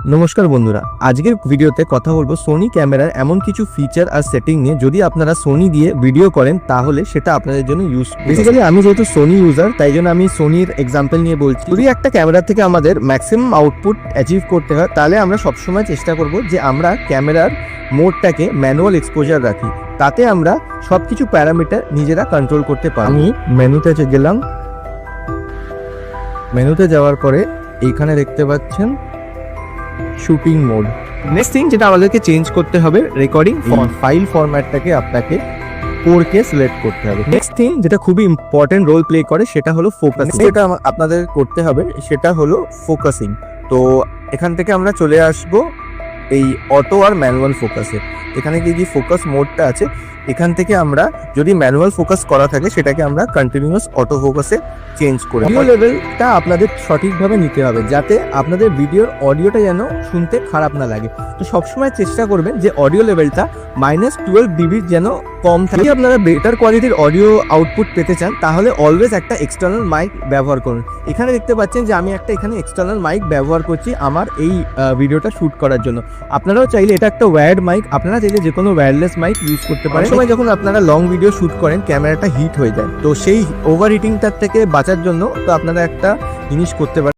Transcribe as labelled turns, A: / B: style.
A: নমস্কার বন্ধুরা, আজকের ভিডিওতে কথা বলবো সোনি ক্যামেরার এমন কিছু ফিচার আর সেটিং নিয়ে। যদি আপনারা সোনি দিয়ে ভিডিও করেন তাহলে সেটা আপনাদের জন্য বেসিক্যালি আমি যেহেতু সোনি ইউজার, তাই জন্য আমি সোনির এক্সাম্পল নিয়ে বলছি। যদি একটা ক্যামেরা থেকে আমাদের ম্যাক্সিমাম আউটপুট অ্যাচিভ করতে হয়, তাহলে আমরা সবসময় চেষ্টা করব যে আমরা ক্যামেরার মোডটাকে ম্যানুয়াল এক্সপোজার রাখি, তাতে আমরা সব কিছু প্যারামিটার নিজেরা কন্ট্রোল করতে পারি। আমি মেনুতে গেলাম, মেনুতে যাওয়ার পরে এইখানে দেখতে পাচ্ছেন শুটিং মোড। নেক্সট থিং যেটা আমাদেরকে চেঞ্জ করতে হবে, রেকর্ডিং ফাইল ফরম্যাটটাকে আপনাকে 4K সিলেক্ট করতে হবে। নেক্সট থিং যেটা খুবই ইম্পর্টেন্ট রোল প্লে করে সেটা হলো ফোকাসিং। যেটা আপনাদের করতে হবে সেটা হলো ফোকাসিং। তো এখান থেকে আমরা চলে আসব এই অটো আর ম্যানুয়াল ফোকাসে। এখানে যে ফোকাস মোডটা আছে, এখান থেকে আমরা যদি ম্যানুয়াল ফোকাস করা থাকে সেটাকে আমরা কন্টিনিউয়াস অটো ফোকাসে চেঞ্জ করে অডিও লেভেলটা আপনাদের সঠিকভাবে নিতে হবে, যাতে আপনাদের ভিডিওর অডিওটা যেন শুনতে খারাপ না লাগে। তো সবসময় চেষ্টা করবেন যে অডিও লেভেলটা -12 dB যেন কম থাকে। যদি আপনারা বেটার কোয়ালিটির অডিও আউটপুট পেতে চান তাহলে অলওয়েজ একটা এক্সটার্নাল মাইক ব্যবহার করুন। এখানে দেখতে পাচ্ছেন যে আমি একটা এখানে এক্সটার্নাল মাইক ব্যবহার করছি আমার এই ভিডিওটা শ্যুট করার জন্য। আপনারাও চাইলে, এটা একটা ওয়্যার্ড মাইক, আপনারা চাইলে যে কোনো ওয়্যারলেস মাইক ইউজ করতে পারেন। সময় যখন আপনারা লং ভিডিও শ্যুট করেন ক্যামেরাটা হিট হয়ে যায়, তো সেই ওভার হিটিংটার থেকে বাঁচার জন্য তো আপনারা একটা জিনিস করতে পারেন।